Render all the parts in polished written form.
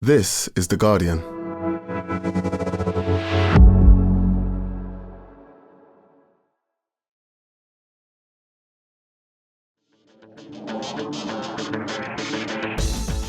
This is The Guardian.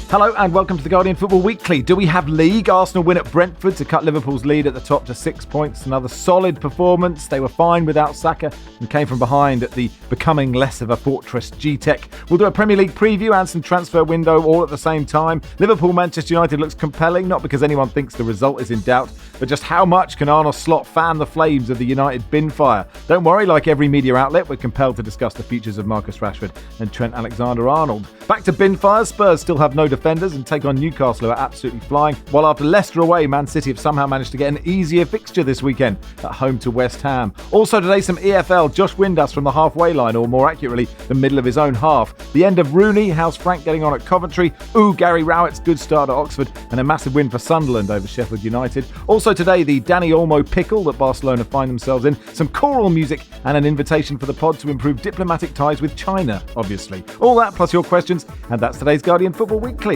Hello and welcome to The Guardian Football Weekly. Do we have league? Arsenal win at Brentford to cut Liverpool's lead at the top to 6 points. Another solid performance. They were fine without Saka and came from behind at the becoming less of a fortress G-Tech. We'll do a Premier League preview and some transfer window all at the same time. Liverpool-Manchester United looks compelling, not because anyone thinks the result is in doubt, but just how much can Arne Slot fan the flames of the United bin fire? Don't worry, like every media outlet, we're compelled to discuss the futures of Marcus Rashford and Trent Alexander-Arnold. Back to bin fire, Spurs still have no defenders and take on Newcastle, who are absolutely flying. While after Leicester away, Man City have somehow managed to get an easier fixture this weekend at home to West Ham. Also today, some EFL. Josh Windass from the halfway line, or more accurately, the middle of his own half. The end of Rooney, how's Frank getting on at Coventry? Gary Rowett's good start at Oxford, and a massive win for Sunderland over Sheffield United. Also today, the Danny Olmo pickle that Barcelona find themselves in, some choral music, and an invitation for the pod to improve diplomatic ties with China, obviously. All that plus your questions, and that's today's Guardian Football Weekly.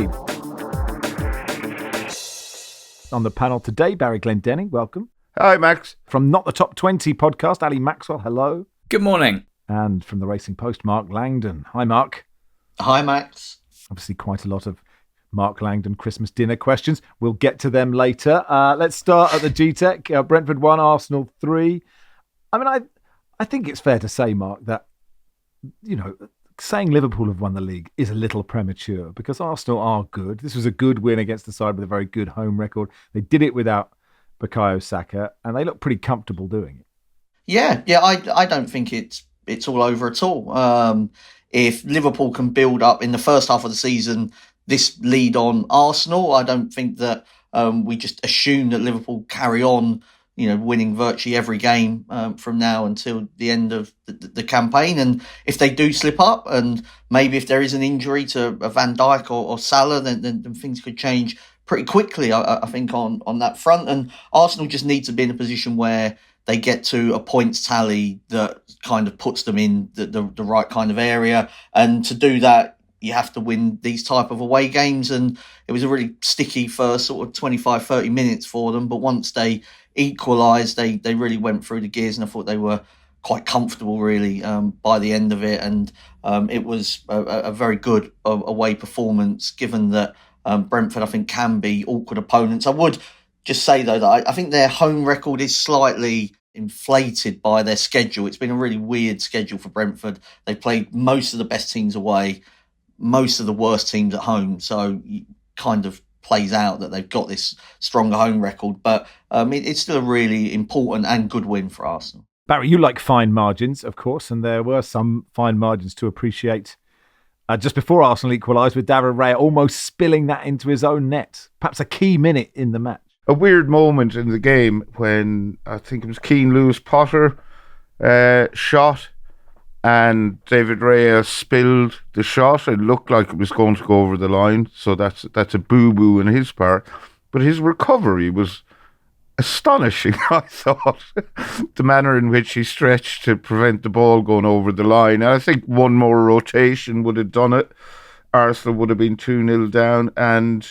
On the panel today, Barry Glendenning, welcome. Hi, Max. From Not the Top 20 podcast, Ali Maxwell, hello. Good morning. And from the Racing Post, Mark Langdon. Hi, Mark. Hi, Max. Obviously, quite a lot of Mark Langdon Christmas dinner questions. We'll get to them later. Let's start at the G-Tech. Brentford 1, Arsenal 3. I mean, I think it's fair to say, Mark, that, you know, saying Liverpool have won the league is a little premature because Arsenal are good. This was a good win against the side with a very good home record. They did it without Bukayo Saka, and they look pretty comfortable doing it. Yeah. I don't think it's all over at all. If Liverpool can build up in the first half of the season this lead on Arsenal, I don't think that we just assume that Liverpool carry on, winning virtually every game from now until the end of the campaign. And if they do slip up, and maybe if there is an injury to Van Dijk or Salah, then things could change pretty quickly, I think, on that front. And Arsenal just need to be in a position where they get to a points tally that kind of puts them in the right kind of area. And to do that, you have to win these type of away games. And it was a really sticky first sort of 25, 30 minutes for them. But once they equalised, they really went through the gears, and I thought they were quite comfortable really by the end of it. And it was a very good away performance, given that Brentford, I think, can be awkward opponents. I would just say, though, that I think their home record is slightly inflated by their schedule. It's been a really weird schedule for Brentford. They played most of the best teams away, most of the worst teams at home. So it kind of plays out that they've got this stronger home record. But it's still a really important and good win for Arsenal. Barry, you like fine margins, of course, and there were some fine margins to appreciate just before Arsenal equalised, with David Raya almost spilling that into his own net. Perhaps a key minute in the match. A weird moment in the game when I think it was Keane Lewis-Potter shot, and David Raya spilled the shot. It looked like it was going to go over the line, so that's a boo-boo in his part. But his recovery was astonishing, I thought. The manner in which he stretched to prevent the ball going over the line. And I think one more rotation would have done it. Arsenal would have been 2-0 down, and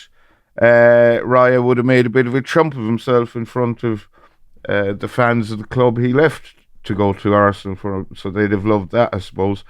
Raya would have made a bit of a chump of himself in front of the fans of the club he left to go to Arsenal for, so they'd have loved that, I suppose.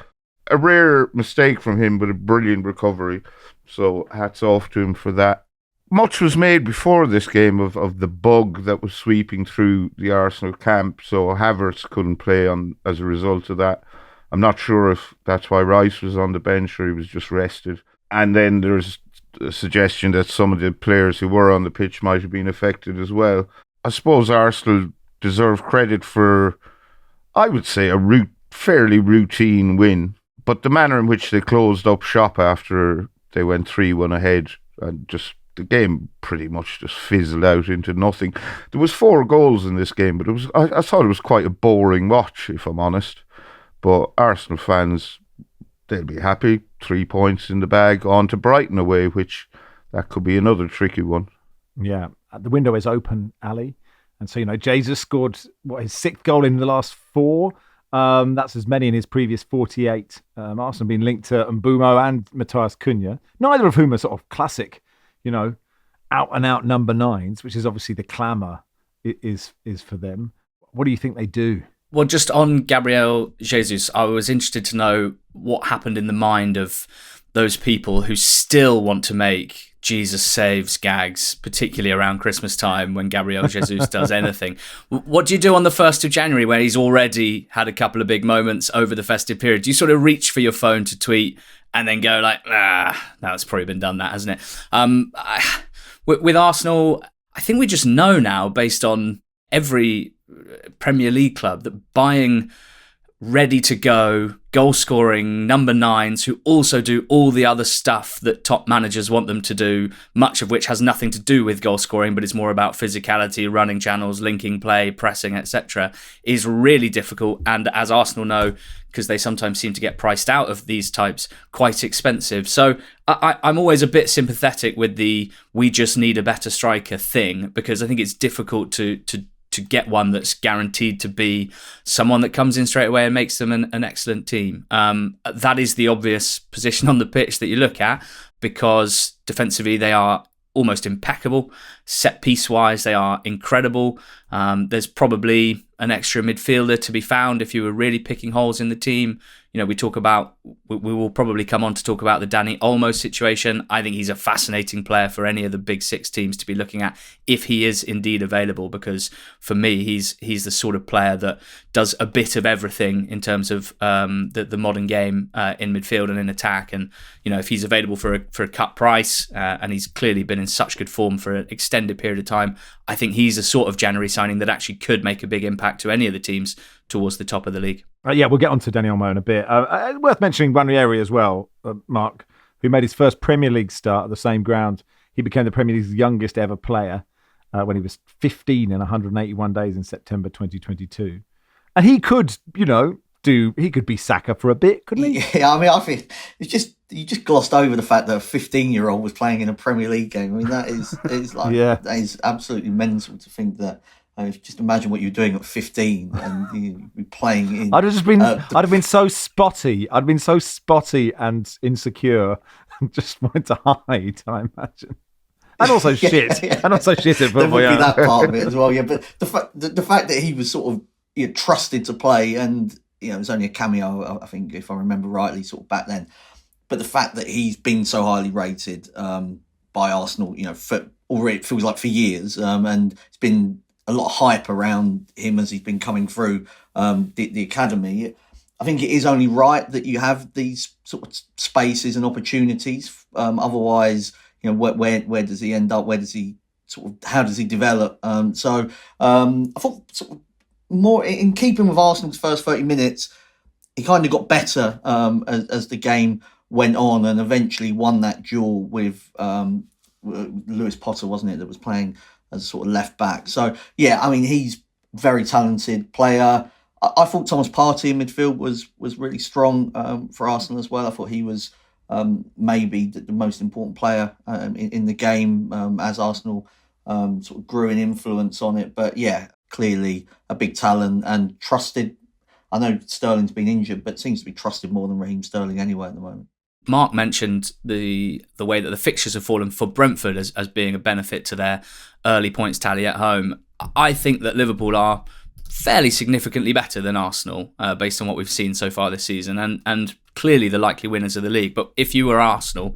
A rare mistake from him, but a brilliant recovery, so hats off to him for that. Much was made before this game of the bug that was sweeping through the Arsenal camp, so Havertz couldn't play on as a result of that. I'm not sure if that's why Rice was on the bench or he was just rested. And then there's a suggestion that some of the players who were on the pitch might have been affected as well. I suppose Arsenal deserve credit for, I would say, a fairly routine win. But the manner in which they closed up shop after they went 3-1 ahead, and just the game pretty much just fizzled out into nothing. There was 4 goals in this game, but I thought it was quite a boring watch, if I'm honest. But Arsenal fans, they'll be happy. 3 points in the bag, on to Brighton away, which that could be another tricky one. Yeah, the window is open, Ali. And so, Jesus scored, his 6th goal in the last 4. That's as many in his previous 48. Arsenal being linked to Mbeumo and Matthias Cunha, neither of whom are sort of classic, out and out number nines, which is obviously the clamour is for them. What do you think they do? Well, just on Gabriel Jesus, I was interested to know what happened in the mind of those people who still want to make Jesus saves gags, particularly around Christmas time when Gabriel Jesus does anything. What do you do on the 1st of January where he's already had a couple of big moments over the festive period? Do you sort of reach for your phone to tweet and then go like, that's probably been done, that, hasn't it? With Arsenal, I think we just know now, based on every Premier League club, that buying ready-to-go, goal-scoring number nines who also do all the other stuff that top managers want them to do, much of which has nothing to do with goal-scoring, but it's more about physicality, running channels, linking play, pressing, etc., is really difficult. And as Arsenal know, because they sometimes seem to get priced out of these types, quite expensive. So I'm always a bit sympathetic with the "we just need a better striker" thing, because I think it's difficult to get one that's guaranteed to be someone that comes in straight away and makes them an excellent team. That is the obvious position on the pitch that you look at, because defensively they are almost impeccable. Set piece wise, they are incredible. There's probably an extra midfielder to be found if you were really picking holes in the team. You know, we will probably come on to talk about the Dani Olmo situation. I think he's a fascinating player for any of the big six teams to be looking at if he is indeed available, because for me, he's the sort of player that does a bit of everything in terms of the modern game in midfield and in attack. And, you know, if he's available for a cut price, and he's clearly been in such good form for an extended period of time, I think he's a sort of January signing that actually could make a big impact to any of the teams towards the top of the league. Yeah, we'll get on to Dani Olmo in a bit. Worth mentioning Ranieri as well, Mark, who made his first Premier League start at the same ground. He became the Premier League's youngest ever player when he was 15 in 181 days in September 2022. And he could, he could be Saka for a bit, couldn't he? Yeah, I mean, I think it's just you just glossed over the fact that a 15-year-old was playing in a Premier League game. I mean, that is that is absolutely mental to think that. Just imagine what you're doing at 15 and you'd be playing in. I'd have been so spotty. I'd been so spotty and insecure, and just wanted to hide, I imagine. And also shit. Yeah. And also shit at football. There would be that part of it as well. Yeah, but the fact that he was sort of trusted to play, and it was only a cameo, I think, if I remember rightly, sort of back then. But the fact that he's been so highly rated by Arsenal, for already it feels like for years, and it's been a lot of hype around him as he's been coming through the academy. I think it is only right that you have these sort of spaces and opportunities. Otherwise, where does he end up? Where does he how does he develop? So I thought sort of more in keeping with Arsenal's first 30 minutes, he kind of got better as the game went on, and eventually won that duel with Lewis Potter, wasn't it, that was playing as a sort of left back. So yeah, I mean, he's a very talented player. I thought Thomas Partey in midfield was really strong for Arsenal as well. I thought he was maybe the most important player in the game as Arsenal sort of grew in influence on it. But yeah, clearly a big talent and trusted. I know Sterling's been injured, but seems to be trusted more than Raheem Sterling anyway at the moment. Mark mentioned the way that the fixtures have fallen for Brentford as being a benefit to their early points tally at home. I think that Liverpool are fairly significantly better than Arsenal based on what we've seen so far this season, and clearly the likely winners of the league. But if you were Arsenal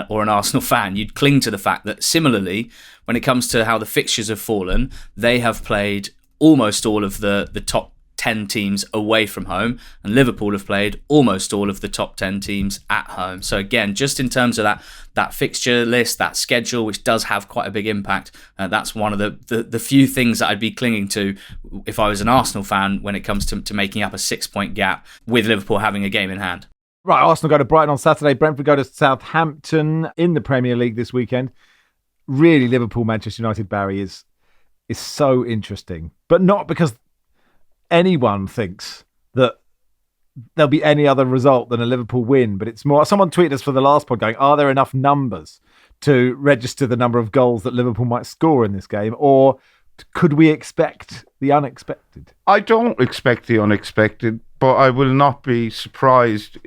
or an Arsenal fan, you'd cling to the fact that similarly, when it comes to how the fixtures have fallen, they have played almost all of the top 10 teams away from home, and Liverpool have played almost all of the top 10 teams at home. So again, just in terms of that fixture list, that schedule, which does have quite a big impact, that's one of the few things that I'd be clinging to if I was an Arsenal fan when it comes to making up a 6-point gap with Liverpool having a game in hand. Right, Arsenal go to Brighton on Saturday, Brentford go to Southampton in the Premier League this weekend. Really, Liverpool, Manchester United, Barry, is so interesting, but not because anyone thinks that there'll be any other result than a Liverpool win, but it's more, someone tweeted us for the last pod going, are there enough numbers to register the number of goals that Liverpool might score in this game, or could we expect the unexpected? I don't expect the unexpected, but I will not be surprised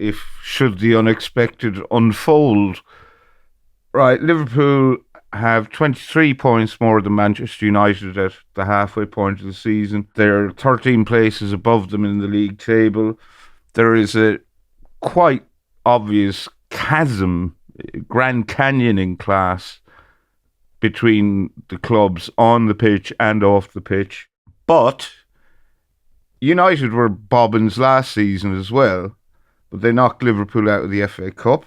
should the unexpected unfold. Right, Liverpool have 23 points more than Manchester United at the halfway point of the season. They're 13 places above them in the league table. There is a quite obvious chasm, Grand Canyoning class between the clubs on the pitch and off the pitch. But United were bobbins last season as well, but they knocked Liverpool out of the FA Cup.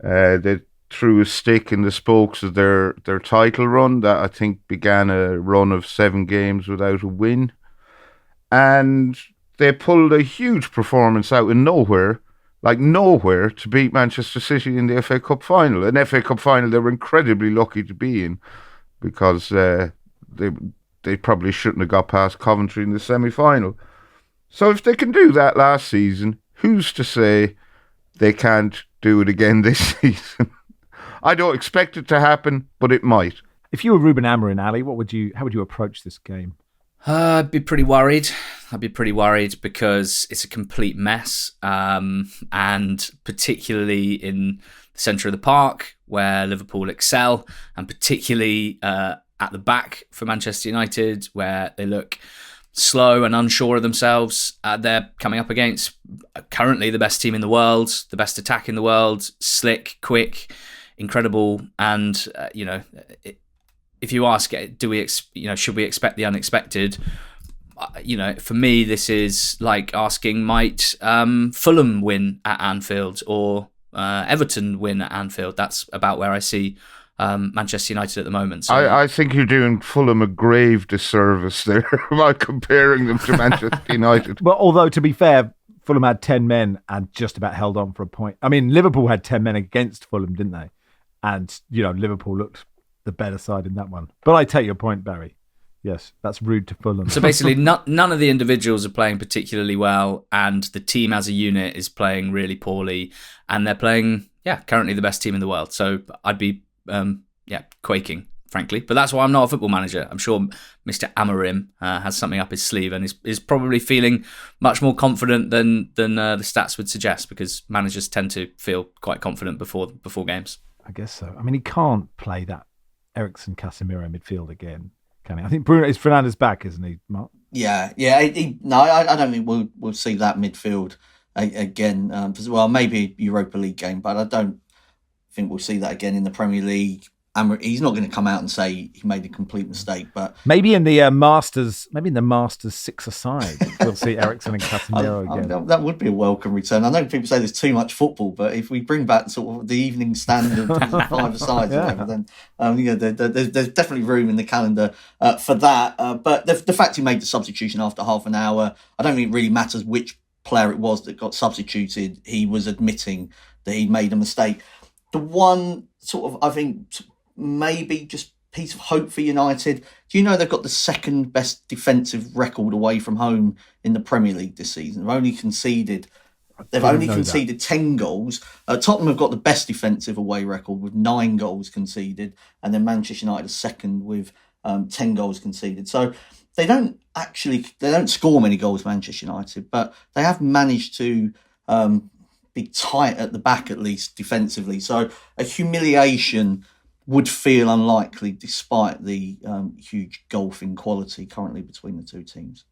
They threw a stick in the spokes of their title run that I think began a run of 7 games without a win. And they pulled a huge performance out of nowhere, to beat Manchester City in the FA Cup final. An FA Cup final they were incredibly lucky to be in, because they probably shouldn't have got past Coventry in the semi-final. So if they can do that last season, who's to say they can't do it again this season? I don't expect it to happen, but it might. If you were Ruben Amorim, Ali, how would you approach this game? I'd be pretty worried. Because it's a complete mess, and particularly in the centre of the park where Liverpool excel, and particularly at the back for Manchester United where they look slow and unsure of themselves. They're coming up against currently the best team in the world, the best attack in the world, slick, quick, incredible, and if you ask, should we expect the unexpected? For me, this is like asking, might Fulham win at Anfield or Everton win at Anfield? That's about where I see Manchester United at the moment. So, I think you're doing Fulham a grave disservice there by comparing them to Manchester United. Well, although to be fair, Fulham had 10 men and just about held on for a point. I mean, Liverpool had 10 men against Fulham, didn't they? And, Liverpool looked the better side in that one. But I take your point, Barry. Yes, that's rude to Fulham. So basically, none of the individuals are playing particularly well, and the team as a unit is playing really poorly, and they're playing, currently the best team in the world. So I'd be, quaking, frankly. But that's why I'm not a football manager. I'm sure Mr. Amorim has something up his sleeve and is probably feeling much more confident than the stats would suggest, because managers tend to feel quite confident before games. I guess so. I mean, he can't play that Eriksen Casemiro midfield again, can he? I think Bruno is Fernandes back, isn't he, Mark? Yeah. I don't think we'll see that midfield again. Well, maybe Europa League game, but I don't think we'll see that again in the Premier League. He's not going to come out and say he made a complete mistake, but maybe in the Masters 6-a-side, we'll see Eriksen and Casemiro again. That would be a welcome return. I know people say there's too much football, but if we bring back sort of the evening standard 5-a-side, then there's definitely room in the calendar for that. But the fact he made the substitution after half an hour, I don't think it really matters which player it was that got substituted. He was admitting that he made a mistake. The one sort of, I think, maybe just piece of hope for United. Do you know they've got the second best defensive record away from home in the Premier League this season? They've only conceded 10 goals. Tottenham have got the best defensive away record with 9 goals conceded, and then Manchester United are second with 10 goals conceded. So they don't score many goals, Manchester United, but they have managed to be tight at the back, at least defensively. So a humiliation would feel unlikely despite the huge gulf in quality currently between the two teams.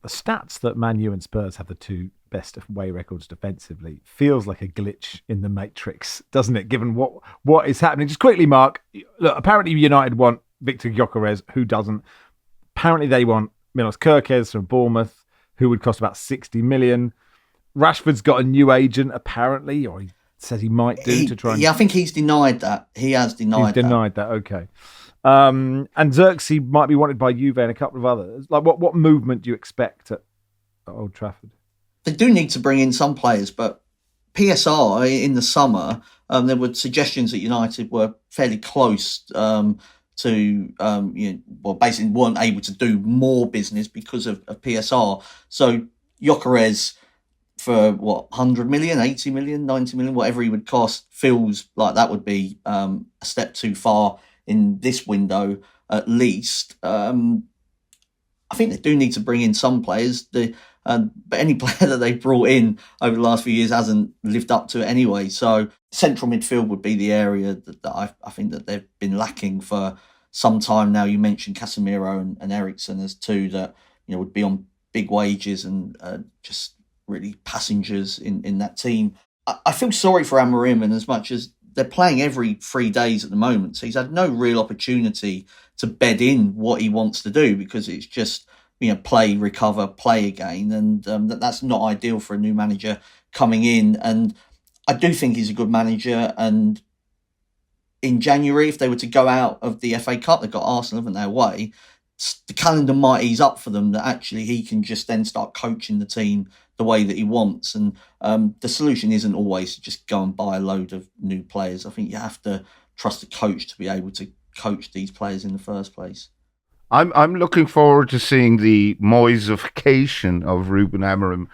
The stats that Man U and Spurs have the two best away records defensively feels like a glitch in the matrix, doesn't it, given what is happening? Just quickly, Mark, look, apparently United want Victor Gyökeres, who doesn't. Apparently they want Milos Kerkez from Bournemouth, who would cost about 60 million. Rashford's got a new agent, apparently, or he says he might do to try and... Yeah, I think he's denied that. He has denied that, okay. And Xerxes might be wanted by Juve and a couple of others. Like, what movement do you expect at Old Trafford? They do need to bring in some players, but PSR in the summer, there were suggestions that United were fairly close basically weren't able to do more business because of PSR. So Gyökeres, for 100 million, 80 million, 90 million, whatever he would cost, feels like that would be a step too far in this window, at least. I think they do need to bring in some players. But any player that they brought in over the last few years hasn't lived up to it anyway. So central midfield would be the area that I think that they've been lacking for some time now. You mentioned Casemiro and Eriksen as two that would be on big wages and just really passengers in that team. I feel sorry for Amorim, and as much as they're playing every 3 days at the moment, so he's had no real opportunity to bed in what he wants to do, because it's just play, recover, play again, and that's not ideal for a new manager coming in. And I do think he's a good manager, and in January, if they were to go out of the FA Cup, they've got Arsenal, haven't they, away, the calendar might ease up for them, that actually he can just then start coaching the team the way that he wants. And the solution isn't always to just go and buy a load of new players. I think you have to trust the coach to be able to coach these players in the first place. I'm looking forward to seeing the Moyesification of Ruben Amorim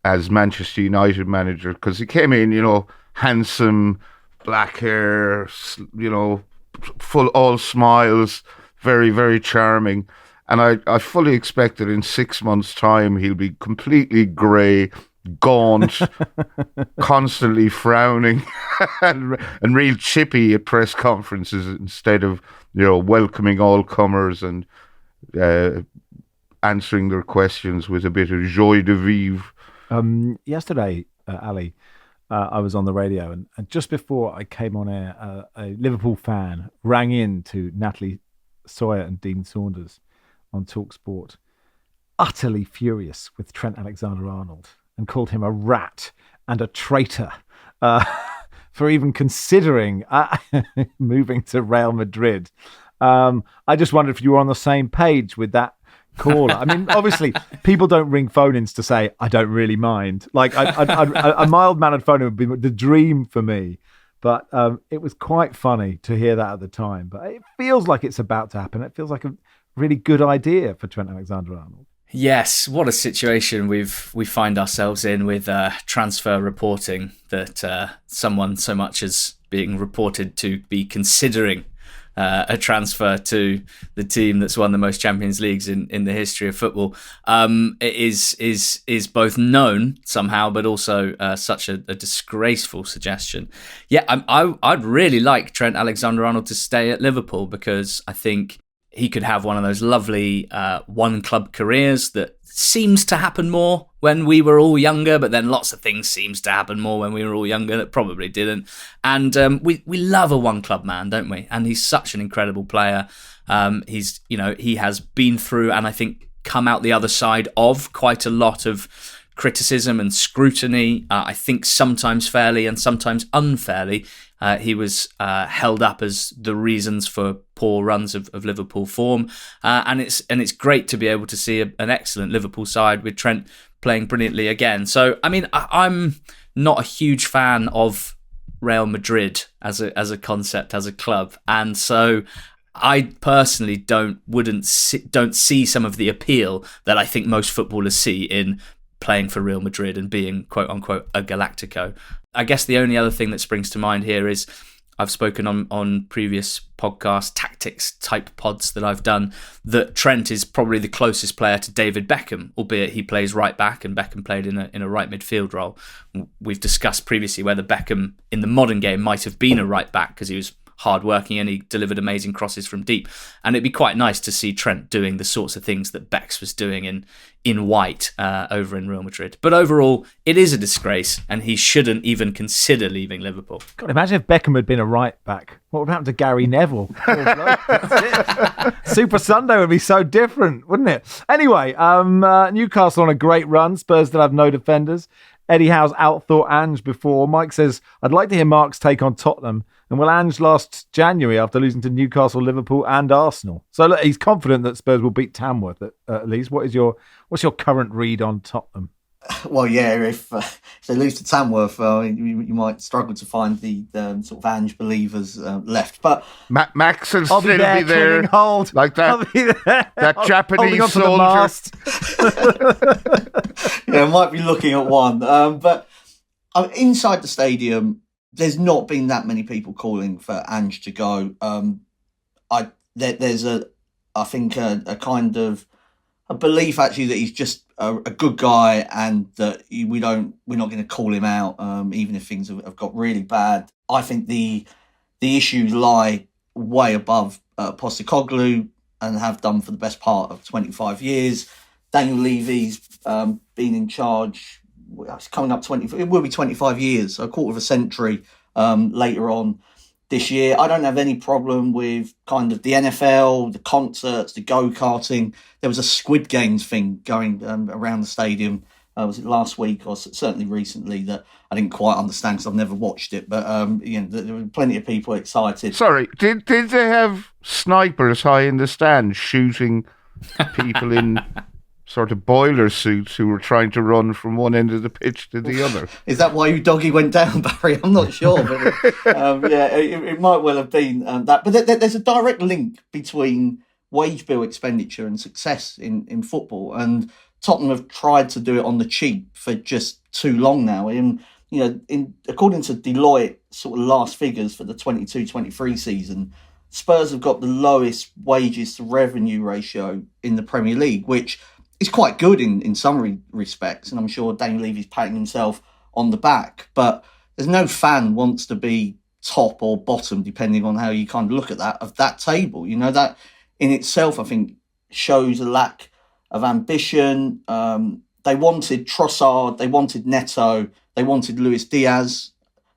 as Manchester United manager, because he came in, handsome, black hair, full all smiles, very, very charming. And I fully expect that in 6 months' time he'll be completely grey, gaunt, constantly frowning, and real chippy at press conferences instead of welcoming all comers and answering their questions with a bit of joie de vivre. Yesterday, Ali, I was on the radio, and just before I came on air, a Liverpool fan rang in to Natalie Sawyer and Dean Saunders on TalkSport, utterly furious with Trent Alexander-Arnold, and called him a rat and a traitor for even considering moving to Real Madrid. I just wondered if you were on the same page with that caller. I mean, obviously, people don't ring phone-ins to say, I don't really mind. Like, a mild-mannered phone-in would be the dream for me. But it was quite funny to hear that at the time. But it feels like it's about to happen. It feels like a really good idea for Trent Alexander-Arnold. Yes, what a situation we find ourselves in with transfer reporting, that someone so much as being reported to be considering a transfer to the team that's won the most Champions Leagues in the history of football. It is both known somehow, but also such a disgraceful suggestion. Yeah, I'd really like Trent Alexander-Arnold to stay at Liverpool, because I think he could have one of those lovely one-club careers that seems to happen more when we were all younger, but then lots of things seems to happen more when we were all younger that probably didn't. And we love a one-club man, don't we? And he's such an incredible player. He has been through, and I think come out the other side of, quite a lot of criticism and scrutiny. I think sometimes fairly and sometimes unfairly. He was held up as the reasons for poor runs of Liverpool form, and it's great to be able to see an excellent Liverpool side with Trent playing brilliantly again. So, I mean, I'm not a huge fan of Real Madrid as a concept, as a club, and so I personally don't see some of the appeal that I think most footballers see in playing for Real Madrid and being, quote unquote, a Galactico. I guess the only other thing that springs to mind here is I've spoken on previous podcast tactics type pods that I've done that Trent is probably the closest player to David Beckham, albeit he plays right back and Beckham played in a right midfield role. We've discussed previously whether Beckham in the modern game might have been a right back because he was hard-working and he delivered amazing crosses from deep. And it'd be quite nice to see Trent doing the sorts of things that Bex was doing in white over in Real Madrid. But overall, it is a disgrace, and he shouldn't even consider leaving Liverpool. God, imagine if Beckham had been a right back. What would happen to Gary Neville? Super Sunday would be so different, wouldn't it? Anyway, Newcastle on a great run. Spurs still have no defenders. Eddie Howe's outthought Ange before. Mike says, I'd like to hear Mark's take on Tottenham. And well, Ange lost January after losing to Newcastle, Liverpool and Arsenal. So look, he's confident that Spurs will beat Tamworth at least. What's your current read on Tottenham? Well, yeah, if they lose to Tamworth, you might struggle to find the sort of Ange believers left. But Max will still be there, hold. like that. I'll be there. That Japanese soldier. Yeah, might be looking at one. But inside the stadium, there's not been that many people calling for Ange to go. There's a kind of a belief actually that he's just a good guy, and that we're not going to call him out, even if things have got really bad. I think the issues lie way above Postecoglou, and have done for the best part of 25 years. Daniel Levy's been in charge. It's coming up it will be 25 years, so a quarter of a century later on this year. I don't have any problem with kind of the NFL, the concerts, the go-karting. There was a Squid Games thing going around the stadium. Was it last week or certainly recently that I didn't quite understand because I've never watched it. But there were plenty of people excited. Sorry, did they have snipers high in the stand shooting people in sort of boiler suits who were trying to run from one end of the pitch to the other? Is that why you doggy went down, Barry? I'm not sure. But it might well have been that. But there's a direct link between wage bill expenditure and success in football. And Tottenham have tried to do it on the cheap for just too long now. According to Deloitte, sort of last figures for the 22-23 season, Spurs have got the lowest wages to revenue ratio in the Premier League, which is quite good in some respects. And I'm sure Daniel Levy's patting himself on the back. But there's no fan wants to be top or bottom, depending on how you kind of look at that table. That in itself, I think, shows a lack of ambition. They wanted Trossard, they wanted Neto, they wanted Luis Diaz.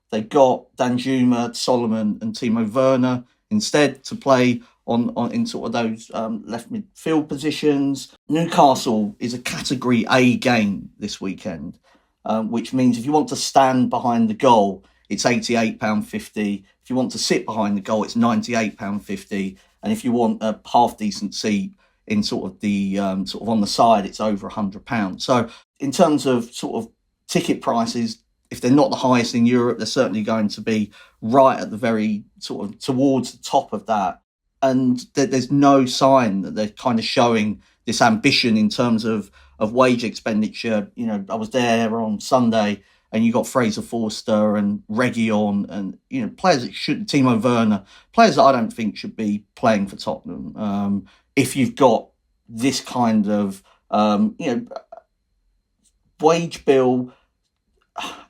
They got Danjuma, Solomon and Timo Werner instead to play in sort of those left midfield positions. Newcastle is a Category A game this weekend, which means if you want to stand behind the goal, it's £88.50. If you want to sit behind the goal, it's £98.50. And if you want a half decent seat in sort of the sort of on the side, it's over £100. So in terms of sort of ticket prices, if they're not the highest in Europe, they're certainly going to be right at the very sort of towards the top of that. And there's no sign that they're kind of showing this ambition in terms of wage expenditure. I was there on Sunday, and you got Fraser Forster and Reguilon and players that should, Timo Werner, players that I don't think should be playing for Tottenham. If you've got this kind of wage bill,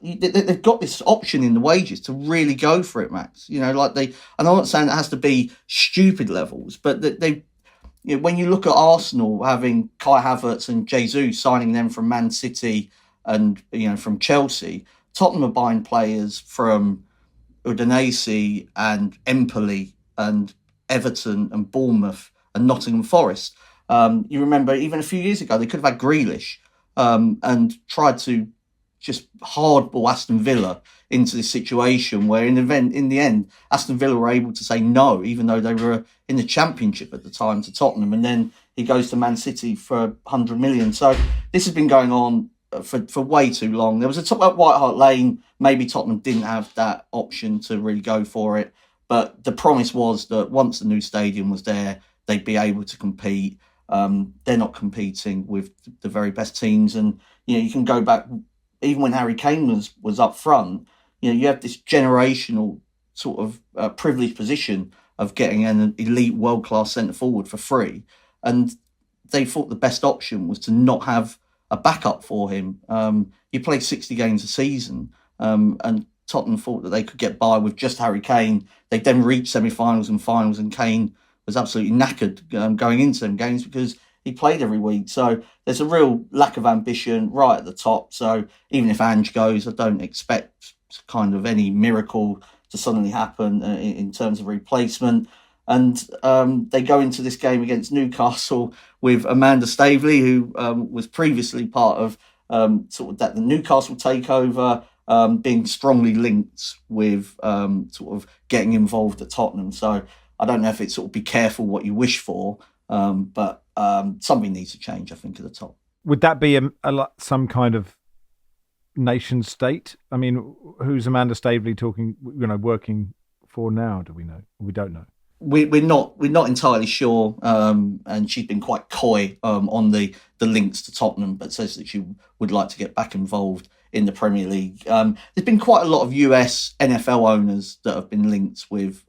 they've got this option in the wages to really go for it, Max. And I'm not saying it has to be stupid levels, but when you look at Arsenal having Kai Havertz and Jesus signing them from Man City and from Chelsea, Tottenham are buying players from Udinese and Empoli and Everton and Bournemouth and Nottingham Forest. You remember even a few years ago they could have had Grealish and tried to just hardball Aston Villa into this situation where in the end Aston Villa were able to say no, even though they were in the Championship at the time, to Tottenham, and then he goes to Man City for 100 million. So this has been going on for way too long. There was a talk about White Hart Lane. Maybe Tottenham didn't have that option to really go for it, but the promise was that once the new stadium was there, they'd be able to compete. They're not competing with the very best teams, and you can go back even when Harry Kane was up front. You have this generational sort of privileged position of getting an elite world-class centre forward for free, and they thought the best option was to not have a backup for him. You play 60 games a season, and Tottenham thought that they could get by with just Harry Kane. They then reached semi-finals and finals, and Kane was absolutely knackered going into them games because he played every week. So there's a real lack of ambition right at the top. So even if Ange goes, I don't expect kind of any miracle to suddenly happen in terms of replacement. And they go into this game against Newcastle with Amanda Staveley, who was previously part of sort of the Newcastle takeover, being strongly linked with sort of getting involved at Tottenham. So I don't know if it's sort of be careful what you wish for, but something needs to change, I think, at the top. Would that be some kind of nation state? I mean, who's Amanda Staveley working for now? Do we know? We don't know. We're not entirely sure, and she's been quite coy on the links to Tottenham, but says that she would like to get back involved in the Premier League. There's been quite a lot of US NFL owners that have been linked with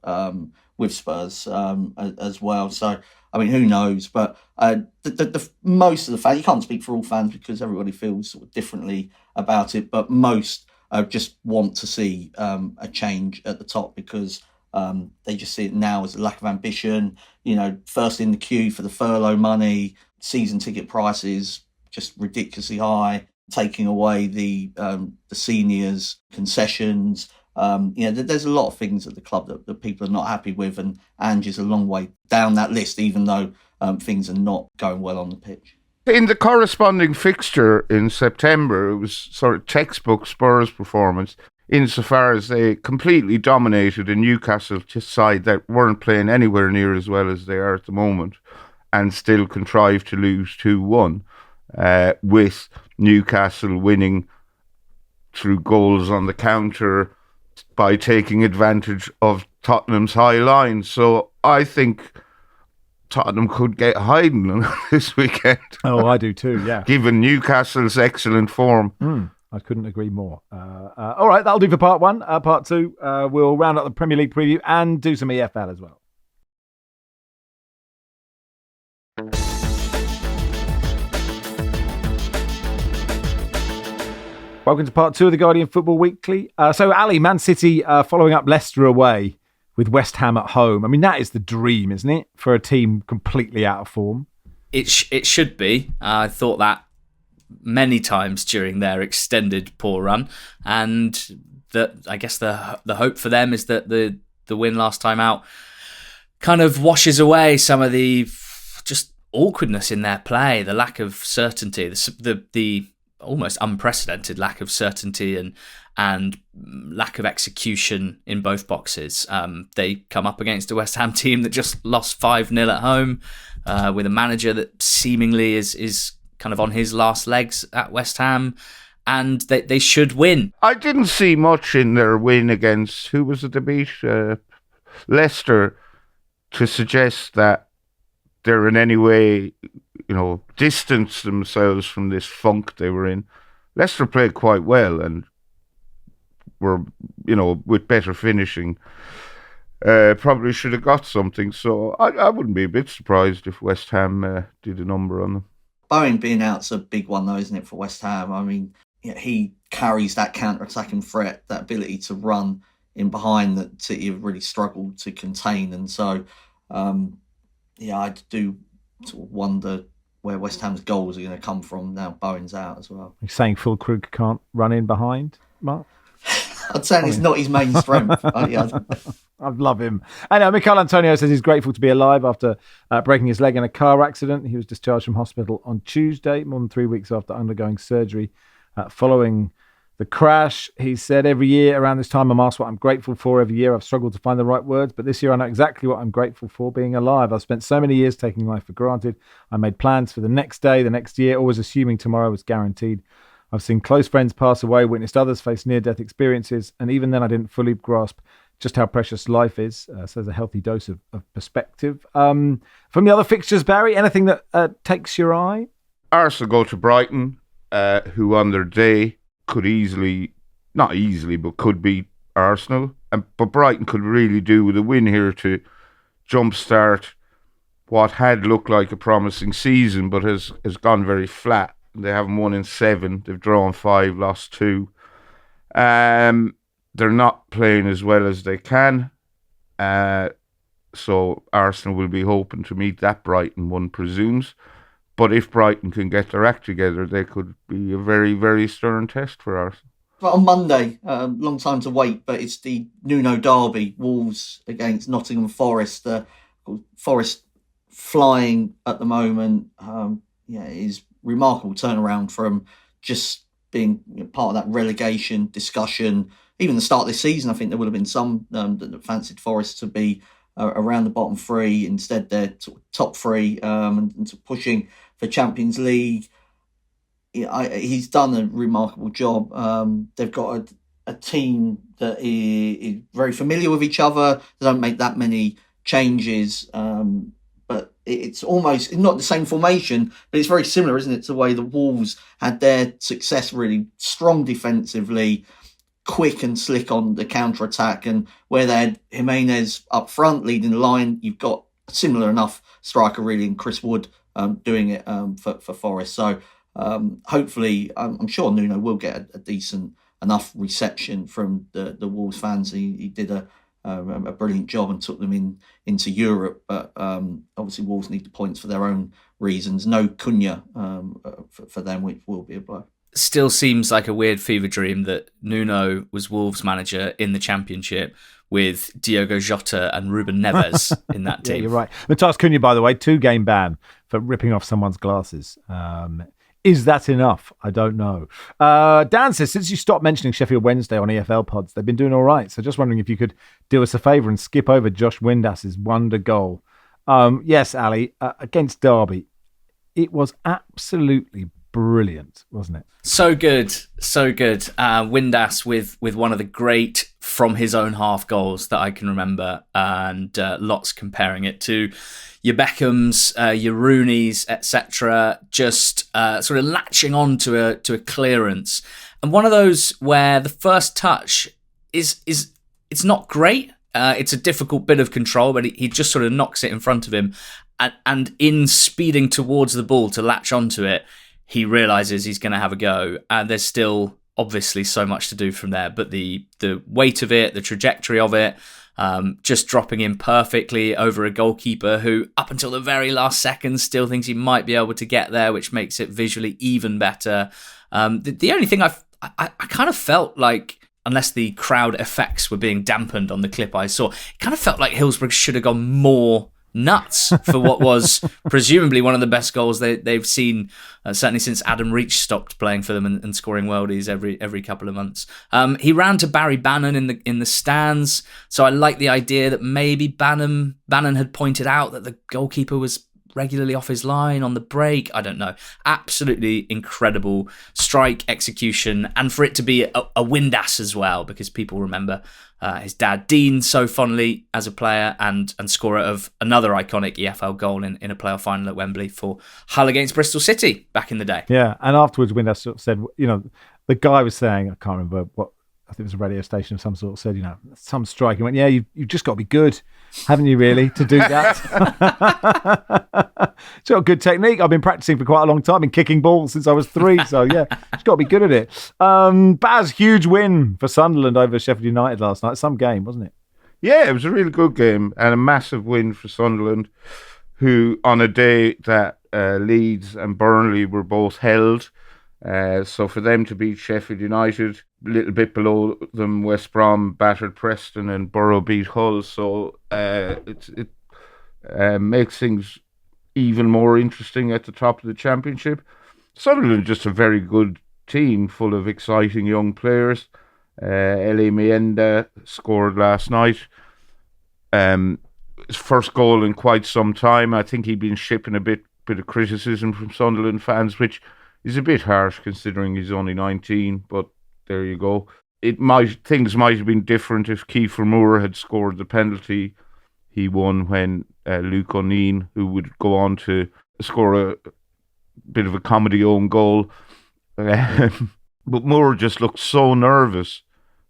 with Spurs as well. So, I mean, who knows? But the most of the fans, you can't speak for all fans because everybody feels sort of differently about it, but most just want to see a change at the top because they just see it now as a lack of ambition. First in the queue for the furlough money, season ticket prices just ridiculously high, taking away the seniors, concessions. There's a lot of things at the club that people are not happy with, and Ange is a long way down that list, even though things are not going well on the pitch. In the corresponding fixture in September, it was sort of textbook Spurs performance insofar as they completely dominated a Newcastle side that weren't playing anywhere near as well as they are at the moment and still contrived to lose 2-1 with Newcastle winning through goals on the counter by taking advantage of Tottenham's high line. So I think Tottenham could get hiding this weekend. Oh, I do too, yeah. Given Newcastle's excellent form. I couldn't agree more. All right, that'll do for part one. Part two, we'll round up the Premier League preview and do some EFL as well. Welcome to part two of the Guardian Football Weekly. So, Ali, Man City following up Leicester away with West Ham at home. I mean, that is the dream, isn't it, for a team completely out of form? It should be. I thought that many times during their extended poor run, and I guess the hope for them is that the win last time out kind of washes away some of the just awkwardness in their play, the lack of certainty, the almost unprecedented lack of certainty and lack of execution in both boxes. They come up against a West Ham team that just lost 5-0 at home, with a manager that seemingly is kind of on his last legs at West Ham, and they should win. I didn't see much in their win against, who was it they beat? Leicester, to suggest that they're in any way, distance themselves from this funk they were in. Leicester played quite well and were, with better finishing, probably should have got something. So I wouldn't be a bit surprised if West Ham did a number on them. Bowen being out's a big one, though, isn't it, for West Ham? I mean, he carries that counter-attacking threat, that ability to run in behind that City have really struggled to contain. And so, I do sort of wonder where West Ham's goals are going to come from now Bowen's out as well. You're saying Phil Krug can't run in behind, Mark? I'd say it's not his main strength. I love him. And Mikel Antonio says he's grateful to be alive after breaking his leg in a car accident. He was discharged from hospital on Tuesday, more than 3 weeks after undergoing surgery following the crash. He said, every year around this time I'm asked what I'm grateful for. Every year I've struggled to find the right words, but this year I know exactly what I'm grateful for, being alive. I've spent so many years taking life for granted. I made plans for the next day, the next year, always assuming tomorrow was guaranteed. I've seen close friends pass away, witnessed others face near-death experiences, and even then I didn't fully grasp just how precious life is. So there's a healthy dose of perspective. From the other fixtures, Barry, anything that takes your eye? Arsenal go to Brighton, who on their day could not easily, but could beat Arsenal. But Brighton could really do with a win here to jumpstart what had looked like a promising season, but has gone very flat. They haven't won in 7. They've drawn 5, lost 2. They're not playing as well as they can. So Arsenal will be hoping to meet that Brighton, one presumes. But if Brighton can get their act together, they could be a very, very stern test for Arsenal. But on Monday, long time to wait, but it's the Nuno derby, Wolves against Nottingham Forest. Forest flying at the moment. It is remarkable turnaround from just being part of that relegation discussion. Even the start of this season, I think there would have been some that fancied Forest to be around the bottom 3. Instead, they're sort of top 3 and sort of pushing for Champions League. He's done a remarkable job. They've got a team that is very familiar with each other. They don't make that many changes, but it's almost not the same formation, but it's very similar, isn't it, to the way the Wolves had their success, really strong defensively, quick and slick on the counter attack, and where they had Jimenez up front leading the line, you've got a similar enough striker really in Chris Wood doing it for Forest. So hopefully, I'm sure Nuno will get a decent enough reception from the Wolves fans. He did a brilliant job and took them into Europe, but obviously Wolves need the points for their own reasons. No Cunha for them, which will be a blow. Still seems like a weird fever dream that Nuno was Wolves manager in the Championship with Diogo Jota and Ruben Neves in that team. Yeah, you're right. Matthias Cunha, by the way, 2-game ban for ripping off someone's glasses. Is that enough? I don't know. Dan says, since you stopped mentioning Sheffield Wednesday on EFL pods, they've been doing all right. So just wondering if you could do us a favour and skip over Josh Windas's wonder goal. Yes, Ali, against Derby. It was absolutely brilliant, wasn't it? So good. Windass with one of the great from his own half goals that I can remember, and lots comparing it to your Beckhams, your Rooneys, etc. Just sort of latching on to a clearance, and one of those where the first touch is it's not great. It's a difficult bit of control, but he just sort of knocks it in front of him, and in speeding towards the ball to latch onto it, he realises he's going to have a go, and there's still obviously so much to do from there. But the weight of it, the trajectory of it, just dropping in perfectly over a goalkeeper who, up until the very last second, still thinks he might be able to get there, which makes it visually even better. The only thing I kind of felt like, unless the crowd effects were being dampened on the clip I saw, it kind of felt like Hillsborough should have gone more nuts for what was presumably one of the best goals they've seen, certainly since Adam Reach stopped playing for them and scoring worldies every couple of months. He ran to Barry Bannon in the stands, so I like the idea that maybe Bannon had pointed out that the goalkeeper was regularly off his line on the break. I don't know. Absolutely incredible strike, execution, and for it to be a Windass as well, because people remember his dad Dean so fondly as a player and scorer of another iconic EFL goal in a playoff final at Wembley for Hull against Bristol City back in the day. Yeah, and afterwards Windass sort of said, the guy was saying, I can't remember what, I think it was a radio station of some sort, said, some strike. He went, yeah, you've just got to be good, haven't you, really, to do that? It's got good technique. I've been practicing for quite a long time, been kicking balls since I was 3, so yeah, it's got to be good at it. Baz, huge win for Sunderland over Sheffield United last night. Some game, wasn't it? Yeah, it was a really good game and a massive win for Sunderland, who on a day that Leeds and Burnley were both held. So for them to beat Sheffield United, a little bit below them, West Brom battered Preston and Borough beat Hull. So it makes things even more interesting at the top of the Championship. Sunderland just a very good team, full of exciting young players. Eli Mienda scored last night. His first goal in quite some time. I think he'd been shipping a bit of criticism from Sunderland fans, which is a bit harsh considering he's only 19, but there you go. Things might have been different if Kiefer Moore had scored the penalty he won when Luke O'Neill, who would go on to score a bit of a comedy own goal. But Moore just looked so nervous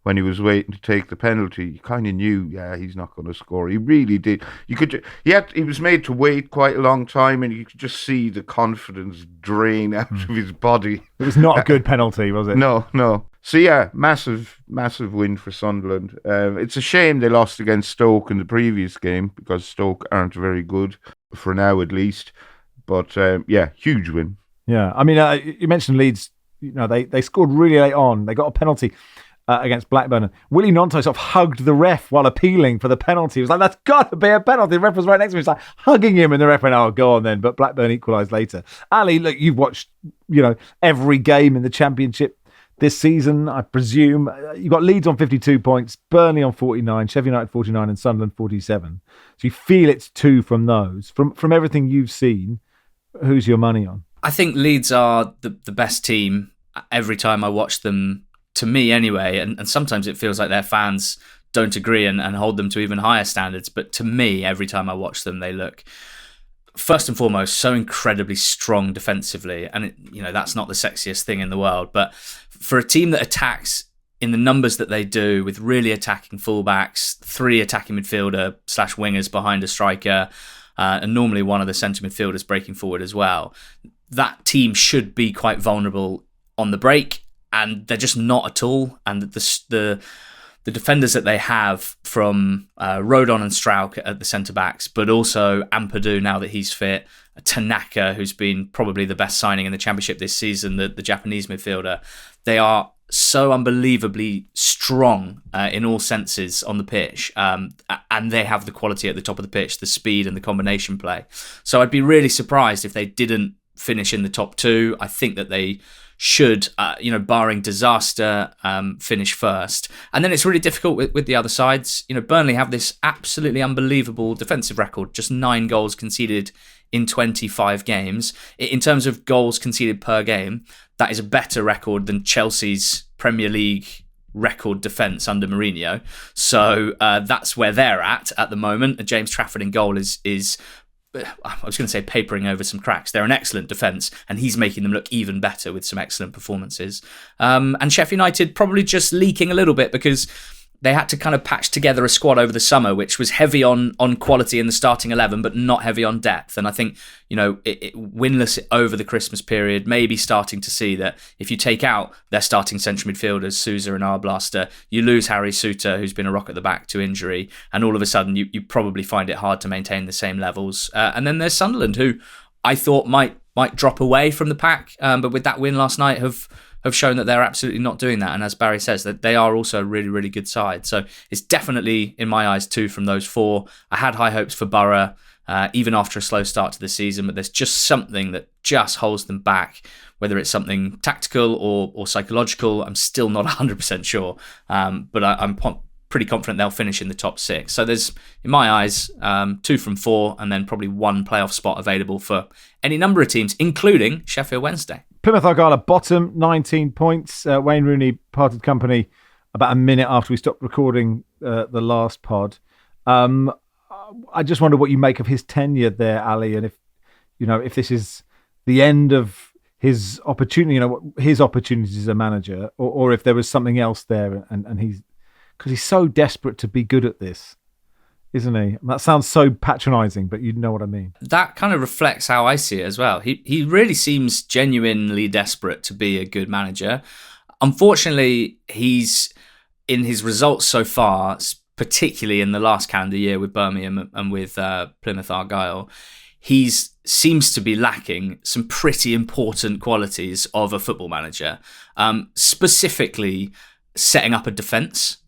when he was waiting to take the penalty. You kind of knew, he's not going to score. He really did. He was made to wait quite a long time, and you could just see the confidence drain out of his body. It was not a good penalty, was it? No. So yeah, massive win for Sunderland. It's a shame they lost against Stoke in the previous game, because Stoke aren't very good, for now at least. But huge win. Yeah, I mean, you mentioned Leeds. They scored really late on. They got a penalty against Blackburn. Willie Gnonto sort of hugged the ref while appealing for the penalty. He was like, that's got to be a penalty. The ref was right next to him. He's like hugging him, and the ref went, oh, go on then. But Blackburn equalised later. Ali, look, you've watched every game in the Championship this season, I presume. You've got Leeds on 52 points, Burnley on 49, Sheffield United 49, and Sunderland 47. So you feel it's 2 from those. From everything you've seen, who's your money on? I think Leeds are the best team every time I watch them, to me anyway, and sometimes it feels like their fans don't agree and hold them to even higher standards. But to me, every time I watch them, they look, first and foremost, so incredibly strong defensively. And that's not the sexiest thing in the world. But for a team that attacks in the numbers that they do with really attacking fullbacks, 3 attacking midfielder / wingers behind a striker, and normally one of the centre midfielders breaking forward as well, that team should be quite vulnerable on the break, and they're just not at all. And the defenders that they have from Rodon and Strauch at the centre-backs, but also Ampadu now that he's fit, Tanaka, who's been probably the best signing in the Championship this season, the Japanese midfielder, they are so unbelievably strong in all senses on the pitch, and they have the quality at the top of the pitch, the speed and the combination play. So I'd be really surprised if they didn't finish in the top 2. I think that they should, barring disaster, finish first. And then it's really difficult with the other sides. Burnley have this absolutely unbelievable defensive record, just 9 goals conceded in 25 games. In terms of goals conceded per game, that is a better record than Chelsea's Premier League record defence under Mourinho. So that's where they're at the moment. James Trafford in goal is I was going to say papering over some cracks. They're an excellent defence, and he's making them look even better with some excellent performances. And Sheffield United probably just leaking a little bit because they had to kind of patch together a squad over the summer, which was heavy on quality in the starting 11, but not heavy on depth. And I think, it winless over the Christmas period, maybe starting to see that if you take out their starting central midfielders, Sousa and Arblaster, you lose Harry Souttar, who's been a rock at the back, to injury. And all of a sudden, you probably find it hard to maintain the same levels. And then there's Sunderland, who I thought might drop away from the pack, but with that win last night have shown that they're absolutely not doing that. And as Barry says, that they are also a really, really good side. So it's definitely, in my eyes, 2 from those 4. I had high hopes for Borough, even after a slow start to the season, but there's just something that just holds them back, whether it's something tactical or psychological. I'm still not 100% sure, but I'm pretty confident they'll finish in the top 6. So there's, in my eyes, 2 from 4, and then probably 1 playoff spot available for any number of teams, including Sheffield Wednesday. Plymouth Argyle are bottom, 19 points. Wayne Rooney parted company about a minute after we stopped recording the last pod. I just wonder what you make of his tenure there, Ali, and if this is the end of his opportunity, his opportunities as a manager, or if there was something else there, and because he's so desperate to be good at this, isn't he? That sounds so patronising, but you know what I mean. That kind of reflects how I see it as well. He really seems genuinely desperate to be a good manager. Unfortunately, he's, in his results so far, particularly in the last calendar year with Birmingham and with Plymouth Argyle, he seems to be lacking some pretty important qualities of a football manager, specifically setting up a defence.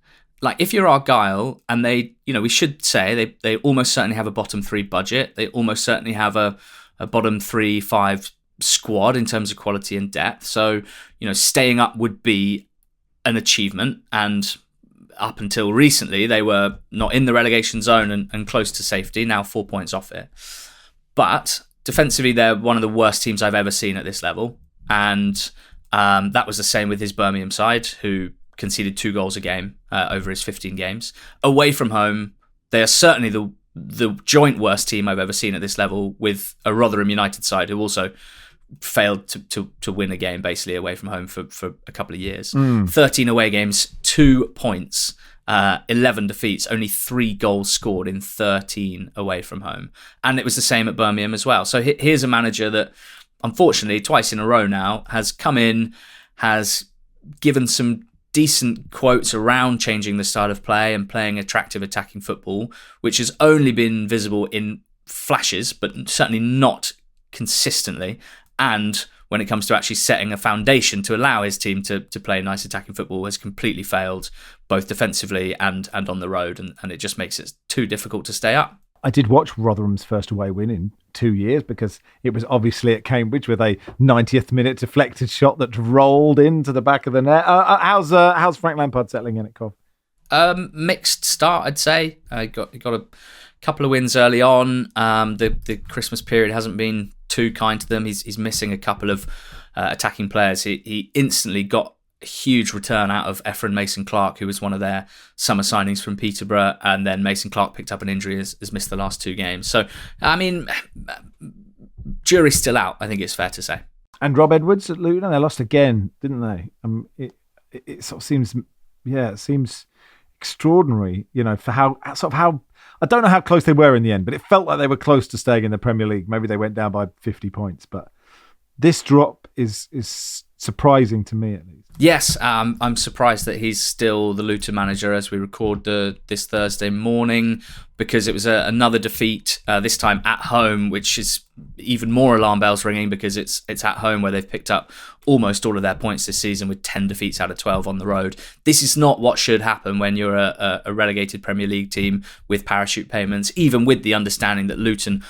Like, if you're Argyle, and we should say they almost certainly have a bottom 3 budget. They almost certainly have a bottom 3-5 squad in terms of quality and depth. So, staying up would be an achievement. And up until recently, they were not in the relegation zone and close to safety, now 4 points off it. But defensively, they're one of the worst teams I've ever seen at this level. And that was the same with his Birmingham side, who conceded 2 goals a game over his 15 games. Away from home, they are certainly the joint worst team I've ever seen at this level, with a Rotherham United side who also failed to win a game basically away from home for a couple of years. 13 away games, 2 points, 11 defeats, only 3 goals scored in 13 away from home. And it was the same at Birmingham as well. So here's a manager that, unfortunately, twice in a row now, has come in, has given some decent quotes around changing the style of play and playing attractive attacking football, which has only been visible in flashes, but certainly not consistently. And when it comes to actually setting a foundation to allow his team to play nice attacking football, has completely failed, both defensively and on the road. And it just makes it too difficult to stay up. I did watch Rotherham's first away win in 2 years, because it was obviously at Cambridge with a 90th minute deflected shot that rolled into the back of the net. How's Frank Lampard settling in at Cov? Mixed start, I'd say. Got a couple of wins early on. The Christmas period hasn't been too kind to them. He's missing a couple of attacking players. He instantly got a huge return out of Ephraim Mason-Clark, who was one of their summer signings from Peterborough, and then Mason-Clark picked up an injury, has missed the last 2 games. So, I mean, jury's still out, I think it's fair to say. And Rob Edwards at Luton, they lost again, didn't they? It sort of seems it seems extraordinary, for how I don't know how close they were in the end, but it felt like they were close to staying in the Premier League. Maybe they went down by 50 points, but this drop is surprising to me, at least. Yes, I'm surprised that he's still the Luton manager as we record this Thursday morning, because it was another defeat, this time at home, which is even more alarm bells ringing because it's at home where they've picked up almost all of their points this season with 10 defeats out of 12 on the road. This is not what should happen when you're a relegated Premier League team with parachute payments, even with the understanding that Luton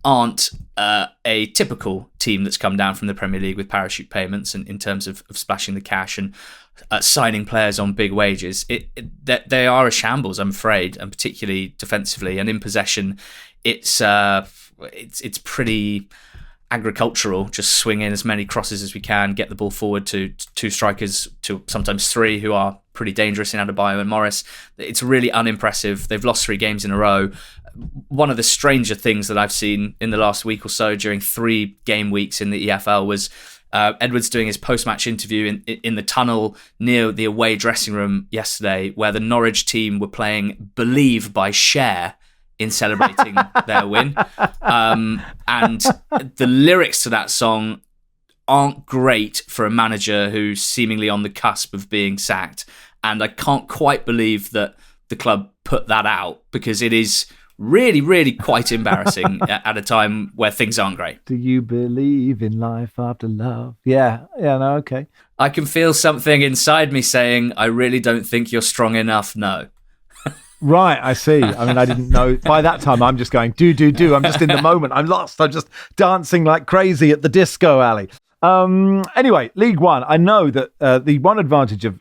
aren't a typical team that's come down from the Premier League with parachute payments and in terms of splashing the cash and signing players on big wages. They are a shambles, I'm afraid, and particularly defensively. And in possession, it's pretty agricultural. Just swing in as many crosses as we can, get the ball forward to two strikers, to sometimes three, who are pretty dangerous in Adebayo and Morris. It's really unimpressive. They've lost 3 games in a row. One of the stranger things that I've seen in the last week or so during 3 game weeks in the EFL was Edwards doing his post-match interview in the tunnel near the away dressing room yesterday, where the Norwich team were playing Believe by Cher in celebrating their win. And the lyrics to that song aren't great for a manager who's seemingly on the cusp of being sacked. And I can't quite believe that the club put that out, because it is really, really quite embarrassing at a time where things aren't great. Do you believe in life after love? Yeah, no, okay. I can feel something inside me saying, I really don't think you're strong enough, no. Right, I see. I mean, I didn't know. By that time, I'm just going, do. I'm just in the moment. I'm lost. I'm just dancing like crazy at the disco alley. Anyway, League One. I know that the one advantage of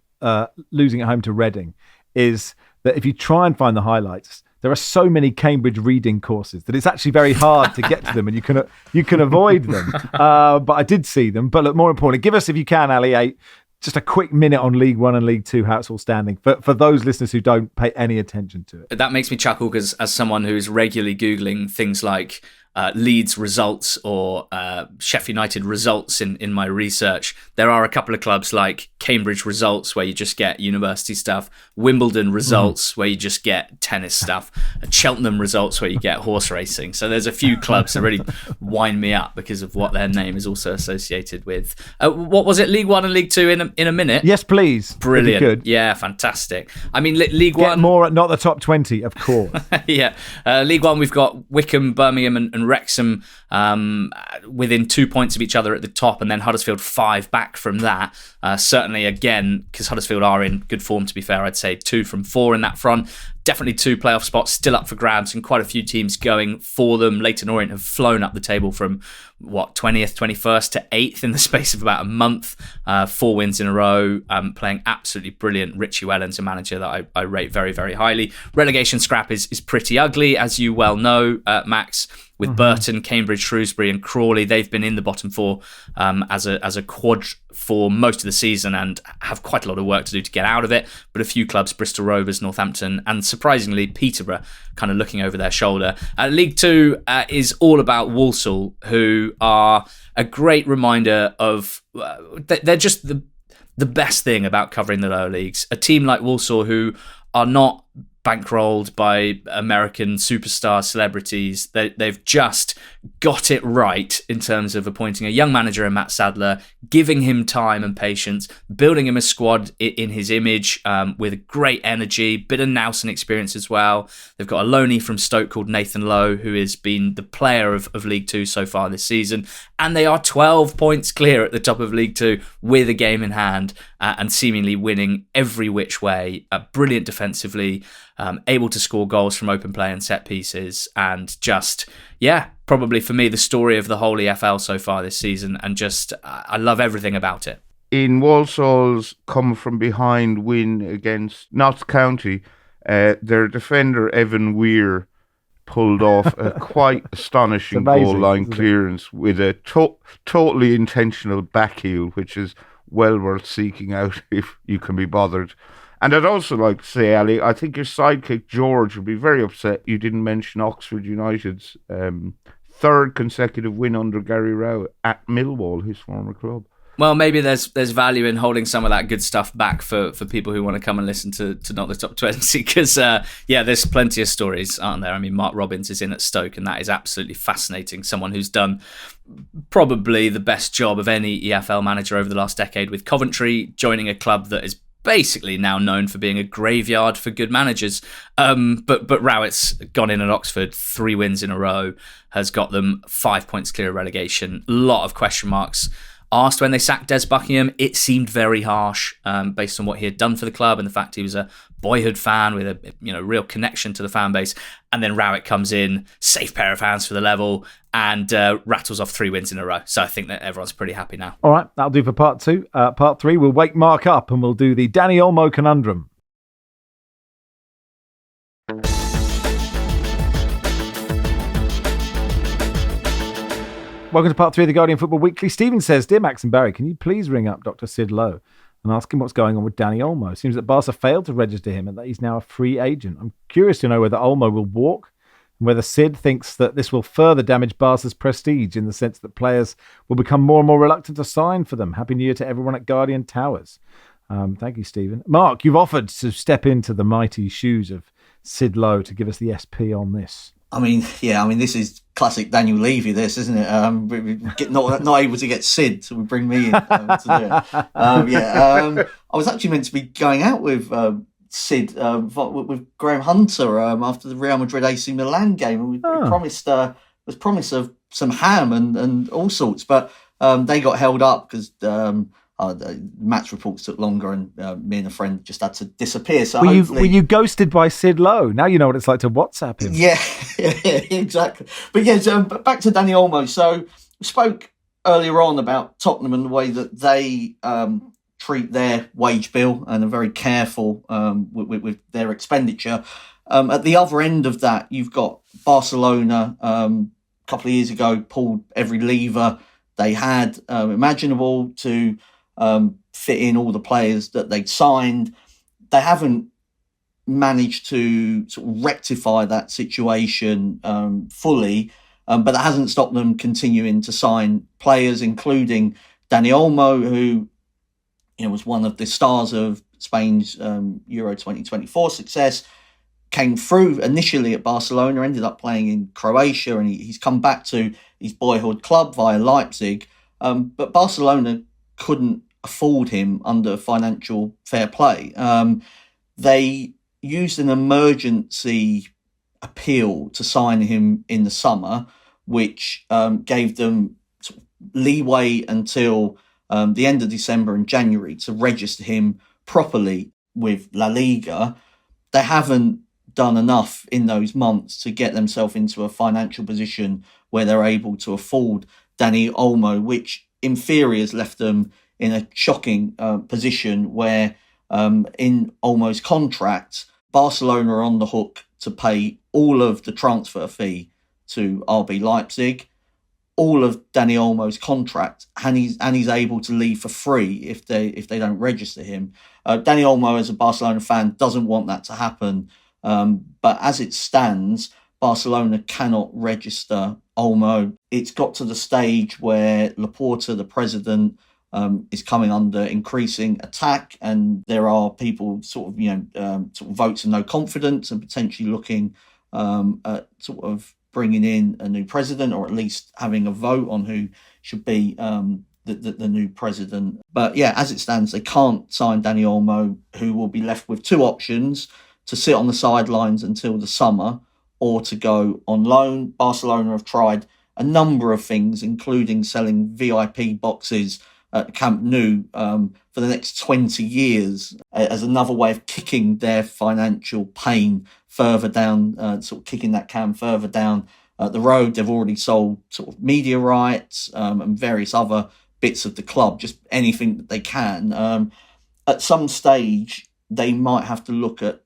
losing at home to Reading is that if you try and find the highlights, there are so many Cambridge reading courses that it's actually very hard to get to them, and you can avoid them. But I did see them. But look, more importantly, give us, if you can, Ali, just a quick minute on League One and League Two, how it's all standing, for those listeners who don't pay any attention to it. That makes me chuckle, because as someone who's regularly Googling things like Leeds results or Sheffield United results in my research, there are a couple of clubs like Cambridge results, where you just get university stuff, Wimbledon results, where you just get tennis stuff, and Cheltenham results, where you get horse racing. So there's a few clubs that really wind me up because of what their name is also associated with. What was it, League One and League Two in a minute? Yes, please. Brilliant. Good. Yeah, fantastic. I mean, League Get One... more, not the top 20, of course. Yeah. League One, we've got Wycombe, Birmingham and Wrexham within 2 points of each other at the top, and then Huddersfield 5 back from that. Certainly, again, because Huddersfield are in good form, to be fair, I'd say 2 from 4 in that front. Definitely 2 playoff spots still up for grabs, and quite a few teams going for them. Leyton Orient have flown up the table from 20th, 21st to 8th in the space of about a month. 4 wins in a row, playing absolutely brilliant. Richie Wellens, a manager that I rate very, very highly. Relegation scrap is pretty ugly, as you well know, Max. With Burton, Cambridge, Shrewsbury and Crawley, they've been in the bottom 4 as a quad for most of the season and have quite a lot of work to do to get out of it. But a few clubs, Bristol Rovers, Northampton and surprisingly Peterborough, kind of looking over their shoulder. League 2 is all about Walsall, who are a great reminder of... they're just the best thing about covering the lower leagues. A team like Walsall, who are not bankrolled by American superstar celebrities. They've just got it right in terms of appointing a young manager in Matt Sadler, giving him time and patience, building him a squad in his image with great energy, bit of Nelson experience as well. They've got a loanee from Stoke called Nathan Lowe, who has been the player of League 2 so far this season. And they are 12 points clear at the top of League 2 with a game in hand and seemingly winning every which way. Brilliant defensively, able to score goals from open play and set pieces, and just, probably for me the story of the whole EFL so far this season, and just I love everything about it. In Walsall's come from behind win against Notts County, their defender Evan Weir pulled off a quite astonishing goal line clearance with a totally intentional back heel, which is well worth seeking out if you can be bothered. And I'd also like to say, Ali, I think your sidekick George would be very upset you didn't mention Oxford United's third consecutive win under Gary Rowe at Millwall, his former club. Well, maybe there's value in holding some of that good stuff back for people who want to come and listen to Not the Top 20 because, there's plenty of stories, aren't there? I mean, Mark Robbins is in at Stoke and that is absolutely fascinating. Someone who's done probably the best job of any EFL manager over the last decade with Coventry, joining a club that is basically now known for being a graveyard for good managers. But Rowett's gone in at Oxford, 3 wins in a row, has got them 5 points clear of relegation. A lot of question marks asked when they sacked Des Buckingham. It seemed very harsh based on what he had done for the club and the fact he was a boyhood fan with a real connection to the fan base. And then Rowett comes in, safe pair of hands for the level, and rattles off 3 wins in a row. So I think that everyone's pretty happy now. All right, that'll do for part 2. Part 3, we'll wake Mark up and we'll do the Danny Olmo conundrum. Welcome to part 3 of the Guardian Football Weekly. Stephen says, Dear Max and Barry, can you please ring up Dr. Sid Lowe and ask him what's going on with Danny Olmo? It seems that Barca failed to register him and that he's now a free agent. I'm curious to know whether Olmo will walk and whether Sid thinks that this will further damage Barca's prestige in the sense that players will become more and more reluctant to sign for them. Happy New Year to everyone at Guardian Towers. Thank you, Stephen. Mark, you've offered to step into the mighty shoes of Sid Lowe to give us the SP on this. I mean, this is classic Daniel Levy, this, isn't it? Not able to get Sid, so we bring me in to do it. I was actually meant to be going out with Sid, with Graham Hunter after the Real Madrid AC Milan game. And we promised of some ham and all sorts, but they got held up because match reports took longer and me and a friend just had to disappear. So were you ghosted by Sid Lowe? Now you know what it's like to WhatsApp him. Yeah, exactly. But but back to Danny Olmo. So we spoke earlier on about Tottenham and the way that they treat their wage bill and are very careful with their expenditure. At the other end of that, you've got Barcelona a couple of years ago pulled every lever they had imaginable to fit in all the players that they'd signed. They haven't managed to sort of rectify that situation fully, but that hasn't stopped them continuing to sign players, including Danny Olmo, who was one of the stars of Spain's Euro 2024 success, came through initially at Barcelona, ended up playing in Croatia, and he's come back to his boyhood club via Leipzig. But Barcelona couldn't afford him under financial fair play. They used an emergency appeal to sign him in the summer, which gave them sort of leeway until the end of December and January to register him properly with La Liga. They haven't done enough in those months to get themselves into a financial position where they're able to afford Danny Olmo, which in theory has left them in a shocking position where in Olmo's contract, Barcelona are on the hook to pay all of the transfer fee to RB Leipzig, all of Danny Olmo's contract, and he's able to leave for free if they don't register him. Danny Olmo, as a Barcelona fan, doesn't want that to happen. But as it stands, Barcelona cannot register Olmo. It's got to the stage where Laporta, the president, is coming under increasing attack, and there are people sort of votes of no confidence and potentially looking at sort of bringing in a new president, or at least having a vote on who should be the new president. But as it stands, they can't sign Danny Olmo, who will be left with 2 options: to sit on the sidelines until the summer or to go on loan. Barcelona have tried a number of things, including selling VIP boxes at Camp Nou for the next 20 years as another way of kicking their financial pain further down, sort of kicking that can further down the road. They've already sold sort of media rights and various other bits of the club, just anything that they can. At some stage, they might have to look at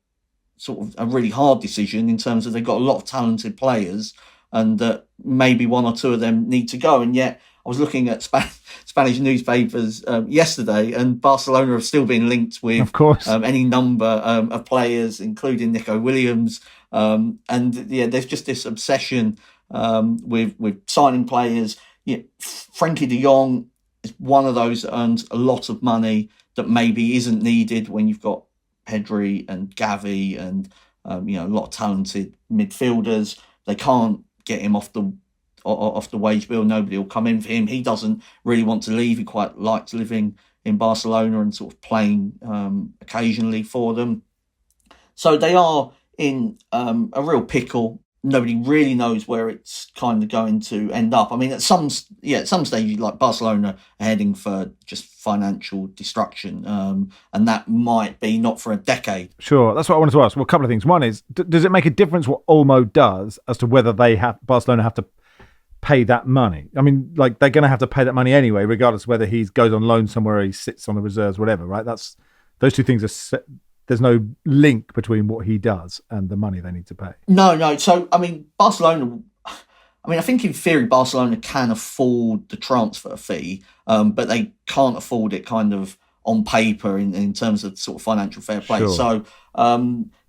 sort of a really hard decision in terms of they've got a lot of talented players and that maybe 1 or 2 of them need to go. And yet I was looking at Spanish newspapers yesterday, and Barcelona have still been linked with, of course, any number of players, including Nico Williams. There's just this obsession with signing players. Frankie de Jong is one of those that earns a lot of money that maybe isn't needed when you've got Pedri and Gavi and a lot of talented midfielders. They can't get him off the wage bill. Nobody will come in for him. He doesn't really want to leave. He quite likes living in Barcelona and sort of playing occasionally for them. So they are in a real pickle. Nobody really knows where it's kind of going to end up. I mean, at some stage, like Barcelona are heading for just financial destruction, and that might be not for a decade. Sure, that's what I wanted to ask. Well, a couple of things. One is, does it make a difference what Olmo does as to whether Barcelona have to pay that money? I mean, like, they're going to have to pay that money anyway, regardless of whether he goes on loan somewhere or he sits on the reserves, whatever, right? Those two things are set. There's no link between what he does and the money they need to pay. No. So, I mean, Barcelona, I think in theory, Barcelona can afford the transfer fee, but they can't afford it kind of on paper in terms of sort of financial fair play. Sure. So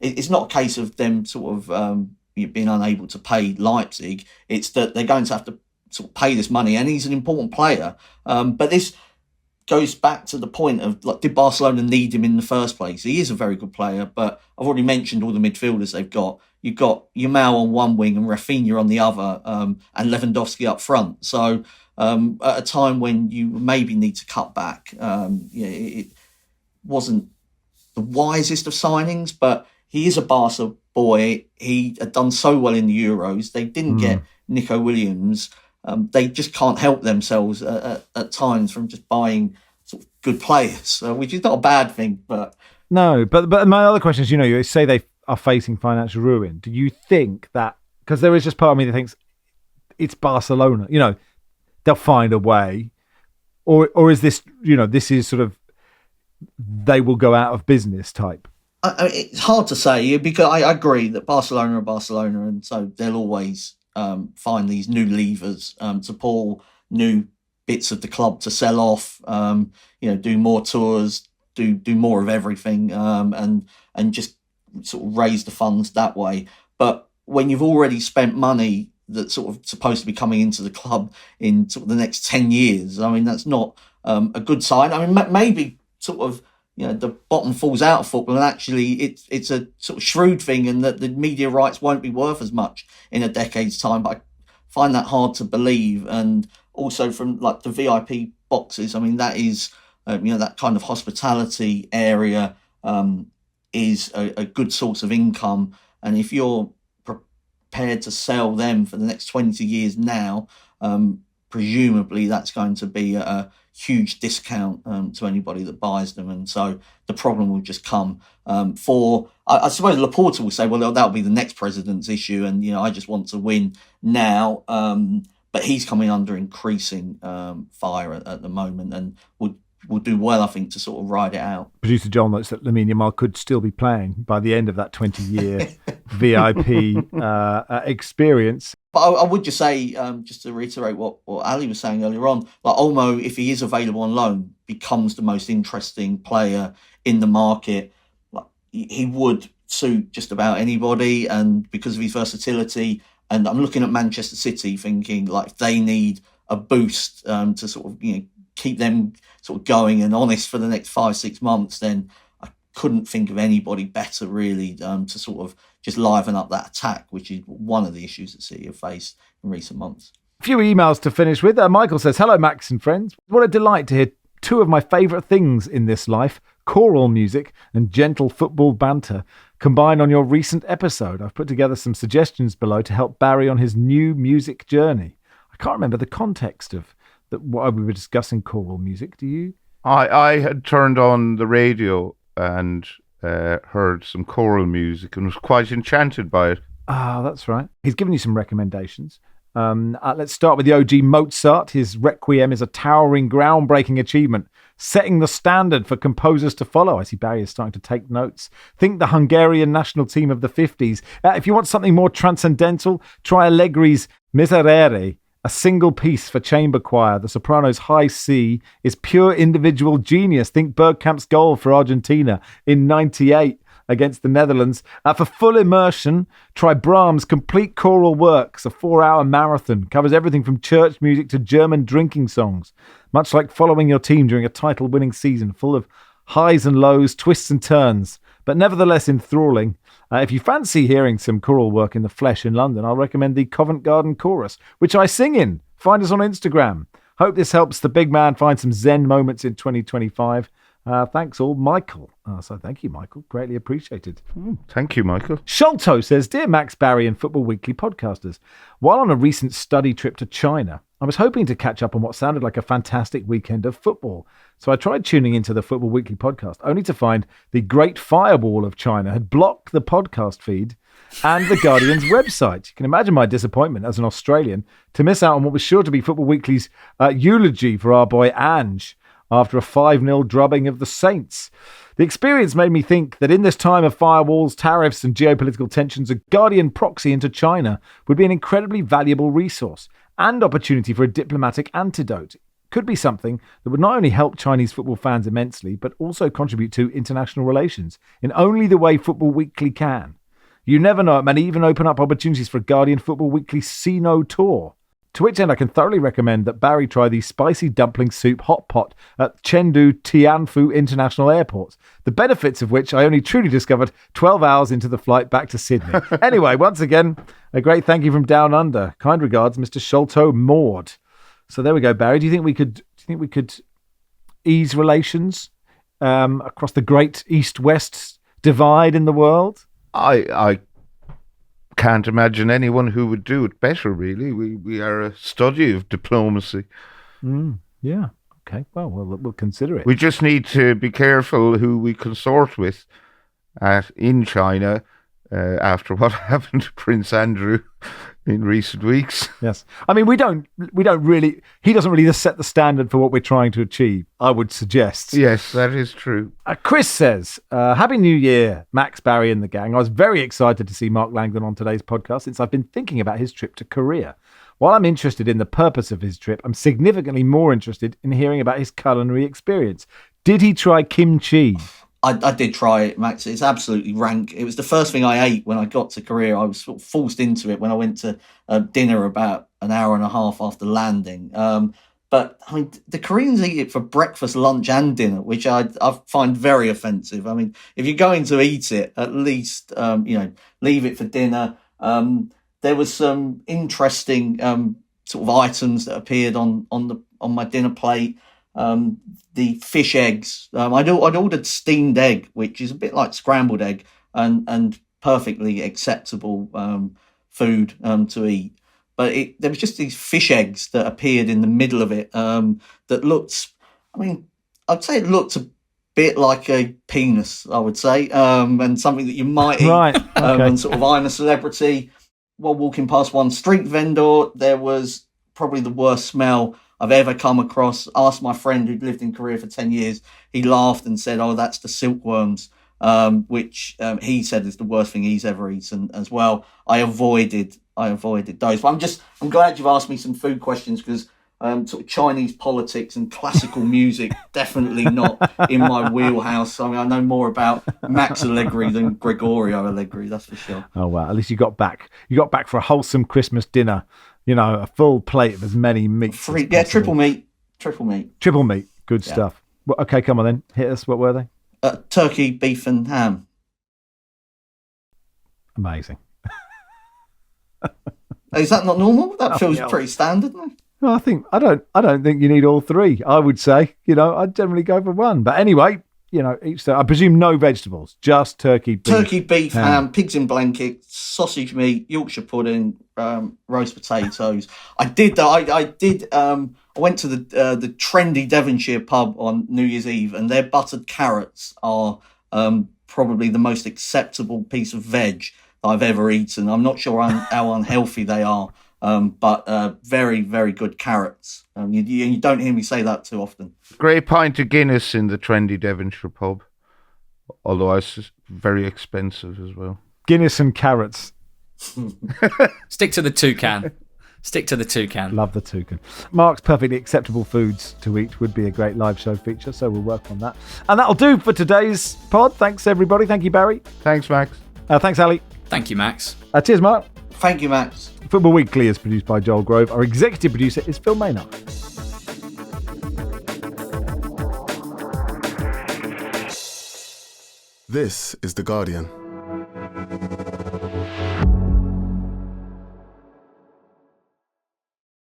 it's not a case of them sort of being unable to pay Leipzig. It's that they're going to have to sort of pay this money, and he's an important player. But this goes back to the point of, like, did Barcelona need him in the first place? He is a very good player, but I've already mentioned all the midfielders they've got. You've got Yamal on one wing and Rafinha on the other, and Lewandowski up front. So at a time when you maybe need to cut back, it wasn't the wisest of signings, but he is a Barca boy. He had done so well in the Euros. They didn't get Nico Williams. They just can't help themselves at times from just buying sort of good players, which is not a bad thing. But no, but my other question is, you say they are facing financial ruin. Do you think that, because there is just part of me that thinks it's Barcelona, they'll find a way, or is this, this is sort of, they will go out of business type? It's hard to say, because I agree that Barcelona are Barcelona, and so they'll always find these new levers to pull, new bits of the club to sell off, do more tours, do more of everything, and just sort of raise the funds that way. But when you've already spent money that's sort of supposed to be coming into the club in sort of the next 10 years, I mean, that's not a good sign. I mean, maybe sort of, the bottom falls out of football, and actually it's a sort of shrewd thing, and that the media rights won't be worth as much in a decade's time. But I find that hard to believe. And also from, like, the VIP boxes, I mean, that is, that kind of hospitality area is a good source of income. And if you're prepared to sell them for the next 20 years now, presumably that's going to be a huge discount to anybody that buys them. And so the problem will just come I suppose Laporta will say, well, that'll be the next president's issue, and I just want to win now. But he's coming under increasing fire at the moment, and will do well, I think, to sort of ride it out. Producer John notes that Lamine Yamal could still be playing by the end of that 20-year VIP experience. But I would just say, just to reiterate what Ali was saying earlier on, like, Olmo, if he is available on loan, becomes the most interesting player in the market. Like, he would suit just about anybody, and because of his versatility. And I'm looking at Manchester City thinking, like, if they need a boost to sort of keep them sort of going and honest for the next 5-6 months, then I couldn't think of anybody better really to sort of just liven up that attack, which is one of the issues that City have faced in recent months. A few emails to finish with. Michael says, hello, Max and friends. What a delight to hear two of my favourite things in this life, choral music and gentle football banter, combined on your recent episode. I've put together some suggestions below to help Barry on his new music journey. I can't remember the context of what we were discussing choral music. Do you? I had turned on the radio and heard some choral music and was quite enchanted by it. Ah, that's right. He's given you some recommendations. Let's start with the OG Mozart. His Requiem is a towering, groundbreaking achievement, setting the standard for composers to follow. I see Barry is starting to take notes. Think the Hungarian national team of the 50s. If you want something more transcendental, try Allegri's Miserere, a single piece for chamber choir. The soprano's high C is pure individual genius. Think Bergkamp's goal for Argentina in '98. against the Netherlands. For full immersion, try Brahms' Complete Choral Works, a 4-hour marathon. Covers everything from church music to German drinking songs. Much like following your team during a title-winning season, full of highs and lows, twists and turns, but nevertheless enthralling. If you fancy hearing some choral work in the flesh in London, I'll recommend the Covent Garden Chorus, which I sing in. Find us on Instagram. Hope this helps the big man find some Zen moments in 2025. Thanks all, Michael. So thank you, Michael. Greatly appreciated. Thank you, Michael. Sholto says, Dear Max, Barry and Football Weekly podcasters, while on a recent study trip to China, I was hoping to catch up on what sounded like a fantastic weekend of football. So I tried tuning into the Football Weekly podcast, only to find the Great Firewall of China had blocked the podcast feed and the Guardian's website. You can imagine my disappointment as an Australian to miss out on what was sure to be Football Weekly's eulogy for our boy Ange after a 5-0 drubbing of the Saints. The experience made me think that in this time of firewalls, tariffs and geopolitical tensions, a Guardian proxy into China would be an incredibly valuable resource and opportunity for a diplomatic antidote. Could be something that would not only help Chinese football fans immensely, but also contribute to international relations in only the way Football Weekly can. You never know, it may even open up opportunities for a Guardian Football Weekly See-No tour. To which end I can thoroughly recommend that Barry try the spicy dumpling soup hot pot at Chengdu Tianfu International Airport, the benefits of which I only truly discovered 12 hours into the flight back to Sydney. Anyway, once again, a great thank you from Down Under. Kind regards, Mr. Sholto Maud. So there we go, Barry. Do you think we could ease relations across the great East-West divide in the world? I can't imagine anyone who would do it better, really. We are a study of diplomacy. Yeah. Okay. Well, we'll consider it. We just need to be careful who we consort with in China after what happened to Prince Andrew in recent weeks. Yes. I mean, he doesn't really set the standard for what we're trying to achieve, I would suggest. Yes, that is true. Chris says, Happy New Year, Max, Barry and the gang. I was very excited to see Mark Langdon on today's podcast since I've been thinking about his trip to Korea. While I'm interested in the purpose of his trip, I'm significantly more interested in hearing about his culinary experience. Did he try kimchi? I did try it, Max. It's absolutely rank. It was the first thing I ate when I got to Korea. I was sort of forced into it when I went to dinner about an hour and a half after landing. But I mean, the Koreans eat it for breakfast, lunch, and dinner, which I find very offensive. I mean, if you're going to eat it, at least leave it for dinner. There was some interesting sort of items that appeared on my dinner plate. The fish eggs. I'd ordered steamed egg, which is a bit like scrambled egg, and perfectly acceptable food to eat. But there was just these fish eggs that appeared in the middle of it that looked. I mean, I'd say it looked a bit like a penis. I would say, and something that you might eat. Right. Okay. And sort of I'm a celebrity. While walking past one street vendor, there was probably the worst smell I've ever come across. Asked my friend who'd lived in Korea for 10 years. He laughed and said, "Oh, that's the silkworms," which he said is the worst thing he's ever eaten as well. I avoided those. But I'm glad you've asked me some food questions because sort of Chinese politics and classical music definitely not in my wheelhouse. I mean, I know more about Max Allegri than Gregorio Allegri, that's for sure. Oh wow! At least you got back. You got back for a wholesome Christmas dinner. You know, a full plate of as many meats. Triple meat. Triple meat. Good stuff. Well, okay, come on then. Hit us. What were they? Turkey, beef, and ham. Amazing. Is that not normal? That feels pretty standard. No? Well, I don't think you need all three. I would say, I'd generally go for one. But anyway, each day. I presume no vegetables, just turkey, beef, ham, pigs in blankets, sausage meat, Yorkshire pudding, roast potatoes. I went to the trendy Devonshire pub on New Year's Eve, and their buttered carrots are probably the most acceptable piece of veg that I've ever eaten. I'm not sure how unhealthy they are, but very, very good carrots. You don't hear me say that too often. Great pint of Guinness in the trendy Devonshire pub, although it's very expensive as well. Guinness and carrots. Stick to the toucan. Stick to the toucan. Love the toucan. Mark's perfectly acceptable foods to eat would be a great live show feature, so we'll work on that. And that'll do for today's pod. Thanks, everybody. Thank you, Barry. Thanks, Max. Thanks, Ali. Thank you, Max. Cheers, Mark. Thank you, Max. Football Weekly is produced by Joel Grove. Our executive producer is Phil Maynard. This is The Guardian.